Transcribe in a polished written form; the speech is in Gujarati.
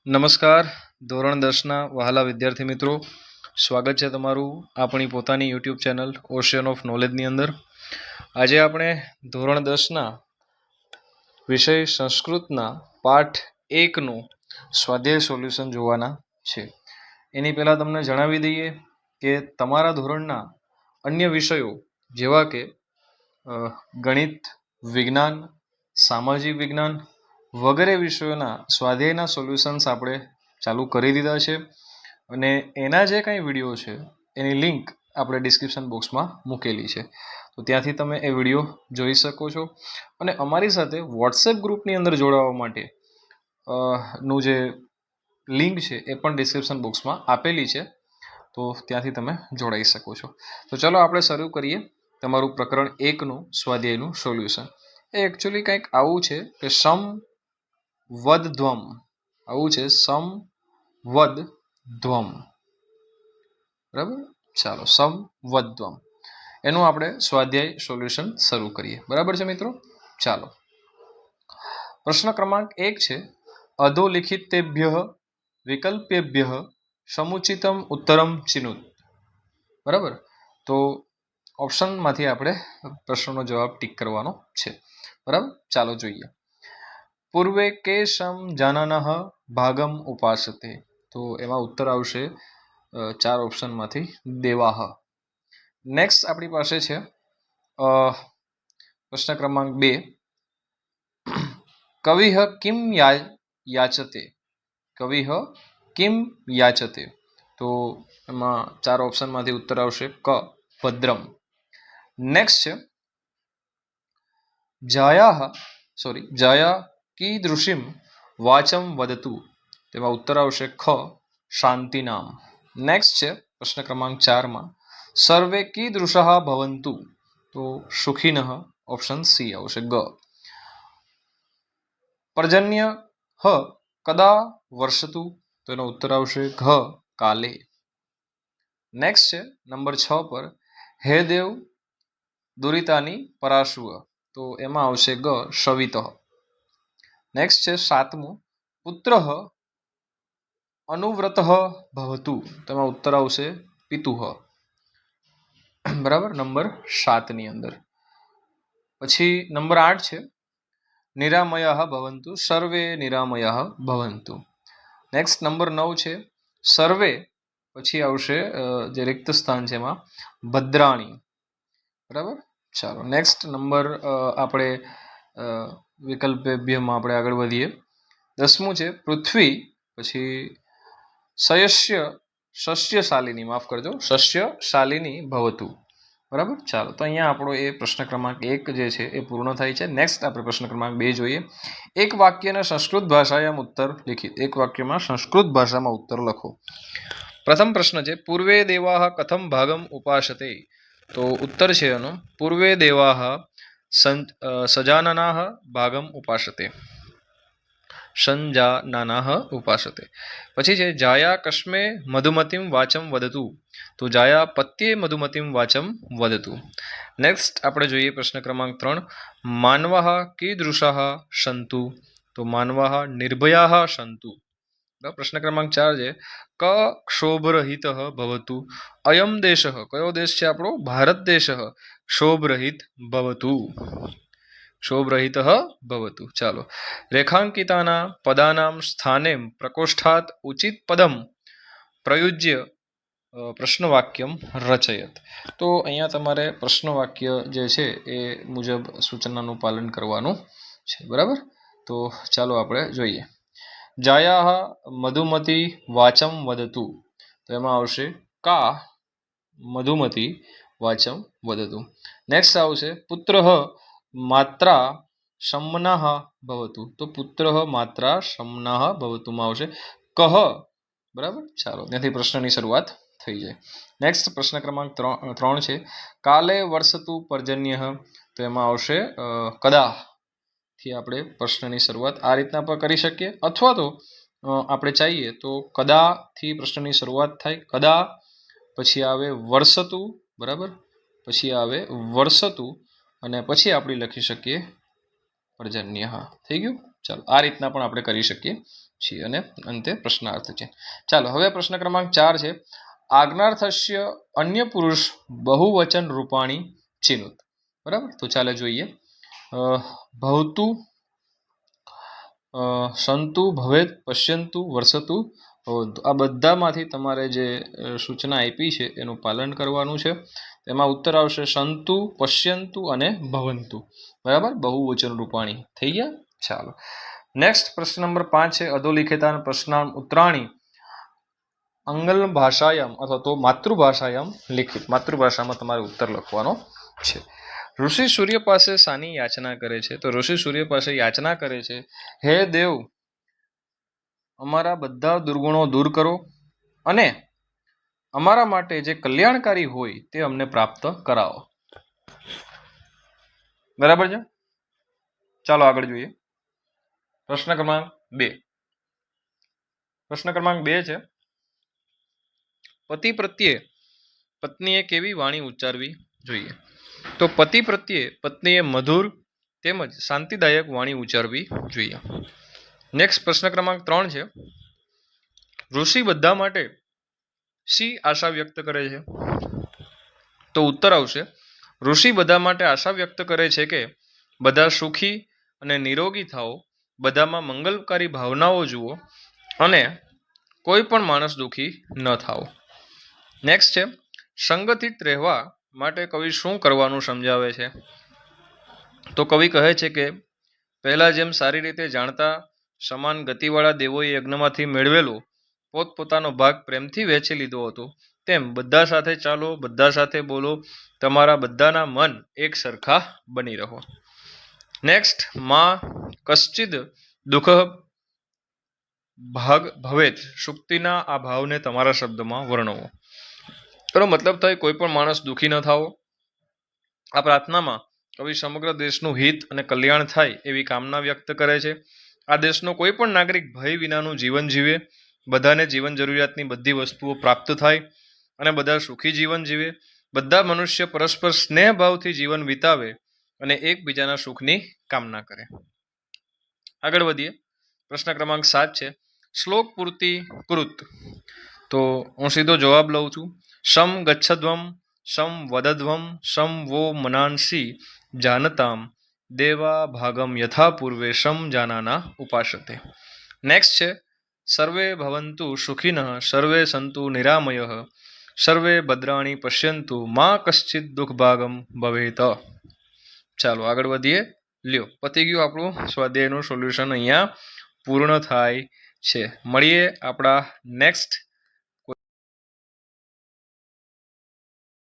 નમસ્કાર ધોરણ 10ના વહાલા વિદ્યાર્થી મિત્રો, સ્વાગત છે તમારું આપણી પોતાની યુટ્યુબ ચેનલ ઓશિયન ઓફ નોલેજની અંદર. આજે આપણે ધોરણ 10ના વિષય સંસ્કૃતના પાઠ 1નું સ્વાધ્યાય સોલ્યુશન જોવાના છે. એની પહેલાં તમને જણાવી દઈએ કે તમારા ધોરણના અન્ય વિષયો જેવા કે ગણિત, વિજ્ઞાન, સામાજિક વિજ્ઞાન વગેરે વિષયોના સ્વાધ્યાયના સોલ્યુશન્સ આપણે ચાલુ કરી દીધા છે અને એના જે કંઈ વિડીયો છે એની લિંક આપણે ડિસ્ક્રિપ્શન બોક્સમાં મૂકેલી છે, તો ત્યાંથી તમે એ વિડીયો જોઈ શકો છો. અને અમારી સાથે વોટ્સએપ ગ્રુપની અંદર જોડાવા માટે નું જે લિંક છે એ પણ ડિસ્ક્રિપ્શન બોક્સમાં આપેલી છે, તો ત્યાંથી તમે જોડાઈ શકો છો. તો ચલો આપણે શરૂ કરીએ તમારું પ્રકરણ 1નું સ્વાધ્યાયનું સોલ્યુશન. એ એકચ્યુઅલી કંઈક આવું છે કે સમ વદ ધ્વમ, આવું છે સમ વદ ધ્વમ. બરાબર, ચાલો સમ વદ ધ્વમ એનું આપણે સ્વાધ્યાય સોલ્યુશન શરૂ કરીએ. બરાબર છે મિત્રો, ચાલો. પ્રશ્ન ક્રમાંક 1 છે અધોલિખિતેભ્યઃ વિકલ્પેભ્યઃ સમુચિતમ ઉત્તરમ ચિનુત. બરાબર, તો ઓપ્શનમાંથી આપણે પ્રશ્નનો જવાબ ટીક કરવાનો છે. બરાબર, ચાલો જોઈએ. પૂર્વે કેશમ જાનનઃ ભાગમ ઉપાસતે, તો એમાં ઉત્તર આવશે 4 ઓપ્શનમાંથી દેવાહ. નેક્સ્ટ આપણી પાસે છે પ્રશ્ન ક્રમાંક 2 કવિહ કિમ યાચતે, કવિહ કિમ યાચતે, તો એમાં 4 ઓપ્શનમાંથી ઉત્તર આવશે ક ભદ્રમ. નેક્સ્ટ છે જાયા કીદૃશીમ વાચમ વદતુ, તેમાં ઉત્તર આવશે ખ શાંતિનામ. નેક્સ્ટ છે પ્રશ્ન ક્રમાંક 4માં સર્વે કીદૃશઃ ભવન્તુ, તો સુખિનઃ ઓપ્શન સી આવશે ગ. પર્જન્ય કદા વર્ષતુ, તો એનો ઉત્તર આવશે ઘ કાલે. નેક્સ્ટ છે નંબર 6 પર હે દેવ દુરિતાની પરાશુવ, તો એમાં આવશે ગ શવિતઃ. નેક્સ્ટ છે 7મું પુત્ર અનુવ્રતઃ ભવતુ, તેમાં ઉત્તર આવશે પિતુઃ. બરાબર, નંબર 7 ની અંદર. પછી નંબર 8 છે નિરામયઃ ભવન્તુ, સર્વે નિરામયઃ ભવન્તુ. નેક્સ્ટ નંબર 9 છે સર્વે, પછી આવશે જે રિક્ત સ્થાન છે એમાં ભદ્રાણી. બરાબર, ચાલો. નેક્સ્ટ નંબર આપણે વિકલ્પેભ્યમાં આપણે આગળ વધીએ. 10મું છે પૃથ્વી, પછી શસ્યશાલિની, માફ કરજો, શસ્યશાલિની ભવતુ. બરાબર, ચાલો. તો અહીંયા આપણો એ પ્રશ્ન ક્રમાંક 1 જે છે એ પૂર્ણ થાય છે. નેક્સ્ટ આપણે પ્રશ્ન ક્રમાંક 2 જોઈએ. એક વાક્યને સંસ્કૃત ભાષાયામ ઉત્તર લિખિત, એક વાક્યમાં સંસ્કૃત ભાષામાં ઉત્તર લખો. પ્રથમ પ્રશ્ન છે પૂર્વે દેવાહ કથમ ભાગમ ઉપાસતે, તો ઉત્તર છે એનો પૂર્વે દેવાહ સજાનનાહ ભાગમ ઉપાસતે, સંજાનનાહ ઉપાસતે. પછી છે જાયા કસ્મે મધુમતીમ વાચમ વદતુ, તો જાયા પત્યે મધુમતીમ વાચમ વદતુ. નેક્સ્ટ આપણે જોઈએ પ્રશ્ન ક્રમાંક 3 માનવાહ કીદૃશાહ સંતુ, તો માનવાહ નિર્ભયાહ સંતુ. પ્રશ્ન ક્રમાંક 4 છે ક ક્ષોભરહિત ભવતુ, અયમ દેશ, કયો દેશ છે આપણો ભારત દેશ, ક્ષોભરહિત ભવતુ, ક્ષોભરહિત ભવતુ. ચાલો. રેખાંકિતાના પદાનામ સ્થાને પ્રકોષ્ઠાત ઉચિત પદમ પ્રયુજ્ય પ્રશ્નવાક્યમ રચયત, તો અહીંયા તમારે પ્રશ્નવાક્ય જે છે એ મુજબ સૂચનાનું પાલન કરવાનું છે. બરાબર, તો ચાલો આપણે જોઈએ. જાયા મધુમતી વાચમ વદતુ, તો એમાં આવશે કા મધુમતી વાચમ વદતુ. નેક્સ્ટ આવશે પુત્ર માત્રા શમનઃ ભવતુ, તો પુત્ર માત્રા શમનઃ ભવતુમાં આવશે કહ. બરાબર, ચાલો, ત્યાંથી પ્રશ્નની શરૂઆત થઈ જાય. નેક્સ્ટ પ્રશ્ન ક્રમાંક 3 છે કાલે વર્ષતુ પર્જન્ય, તો એમાં આવશે કદા થી આપણે પ્રશ્નની શરૂઆત આ રીતના પણ કરી શકીએ, અથવા તો આપણે ચાહીએ તો કદાથી પ્રશ્નની શરૂઆત થાય, કદા પછી આવે વર્ષતુ. બરાબર, પછી આવે વર્ષતુ અને પછી આપણે લખી શકીએ પર્જન્ય. થઈ ગયું, ચાલો આ રીતના પણ આપણે કરી શકીએ છીએ અને અંતે પ્રશ્નાર્થ છે. ચાલો હવે પ્રશ્ન ક્રમાંક 4 છે. આજ્ઞાર્થસ્ય અન્ય પુરુષ બહુવચન રૂપાણી ચિનુત. બરાબર, તો ચાલો જોઈએ. ભવતુ, સંતુ, ભવેત, પશ્યંતુ, વર્ષતુ, ભવંતુ. આ બધામાંથી તમારે જે સૂચના આપી છે એનું પાલન કરવાનું છે. તેમાં ઉત્તર આવશે સંતુ, પશ્યંતુ અને ભવંતુ. બરાબર, બહુવચન રૂપાણી થઈ ગયા. ચાલો નેક્સ્ટ પ્રશ્ન નંબર 5 છે. અધોલિખિતાન પ્રશ્નાન ઉત્તરાણી અંગલ ભાષાયામ અથવા તો માતૃભાષાયામ લિખિત. માતૃભાષામાં તમારે ઉત્તર લખવાનો છે. ઋષિ સૂર્ય પાસે શાની યાચના કરે છે? તો ઋષિ સૂર્ય પાસે યાચના કરે છે, હે દેવ, અમારા બધા દુર્ગુણો દૂર કરો અને અમારા માટે જે કલ્યાણકારી હોય તે અમને પ્રાપ્ત કરાવો. બરાબર છે. ચાલો આગળ જોઈએ. પ્રશ્ન ક્રમાંક 2. પ્રશ્ન ક્રમાંક 2 છે. પતિ પ્રત્યે પત્નીએ કેવી વાણી ઉચ્ચારવી જોઈએ? તો પતિ પ્રત્યે પત્નીએ મધુર તેમજ શાંતિદાયક વાણી ઉચ્ચારવી જોઈએ. નેક્સ્ટ પ્રશ્ન ક્રમાંક 3 છે. ઋષિ બધા માટે શી આશા વ્યક્ત કરે છે? તો ઉત્તર આવશે ઋષિ બધા માટે આશા વ્યક્ત કરે છે કે બધા સુખી અને નિરોગી થાઓ, બધામાં મંગલકારી ભાવનાઓ જુઓ અને કોઈ પણ માણસ દુઃખી ન થાઓ. નેક્સ્ટ છે. સંગઠિત રહેવા માટે કવિ શું કરવાનું સમજાવે છે? તો કવિ કહે છે કે પહેલા જેમ સારી રીતે જાણતા સમાન ગતિવાળા દેવોએ યજ્ઞમાંથી મેળવેલો પોતપોતાનો ભાગ પ્રેમથી વહેંચી લીધો હતો, તેમ બધા સાથે ચાલો, બધા સાથે બોલો, તમારા બધાના મન એક સરખા બની રહો. નેક્સ્ટ, માં કશ્ચિદ દુઃખ ભાગ ભવેત. સુક્તિના આ ભાવને તમારા શબ્દમાં વર્ણવો. એનો મતલબ થાય કોઈ પણ માણસ દુઃખી ન થાવો. આ પ્રાર્થનામાં કવિ સમગ્ર દેશનું હિત અને કલ્યાણ થાય એવી કામના વ્યક્ત કરે છે. આ દેશનો કોઈ પણ નાગરિક ભય વિનાનું જીવન જીવે, બધાને જીવન જરૂરિયાતની બધી વસ્તુઓ પ્રાપ્ત થાય અને બધા સુખી જીવન જીવે, બધા મનુષ્ય પરસ્પર સ્નેહભાવથી જીવન વિતાવે અને એકબીજાના સુખની કામના કરે. આગળ વધીએ. પ્રશ્ન ક્રમાંક 7 છે. શ્લોક પૂર્તિ કૃત. તો હું સીધો જવાબ લઉં છું. સમ ગચ્છધ્વમ સમ વદધ્વમ સમ વો મનાંસી જાનતામ દેવા ભાગમ યથા પૂર્વે સમ જાનાના ઉપાસતે. નેક્સ્ટ છે. સર્વે ભવંતુ સુખિનઃ સર્વે સંતુ નિરામયઃ સર્વે ભદ્રાણી પશ્યંતુ મા કશ્ચિત દુઃખભાગમ ભવેત. ચાલો આગળ વધીએ. લ્યો, પતી ગયું આપણું સ્વાધ્યાયનું સોલ્યુશન અહીંયા પૂર્ણ થાય છે. મળીએ આપણા નેક્સ્ટ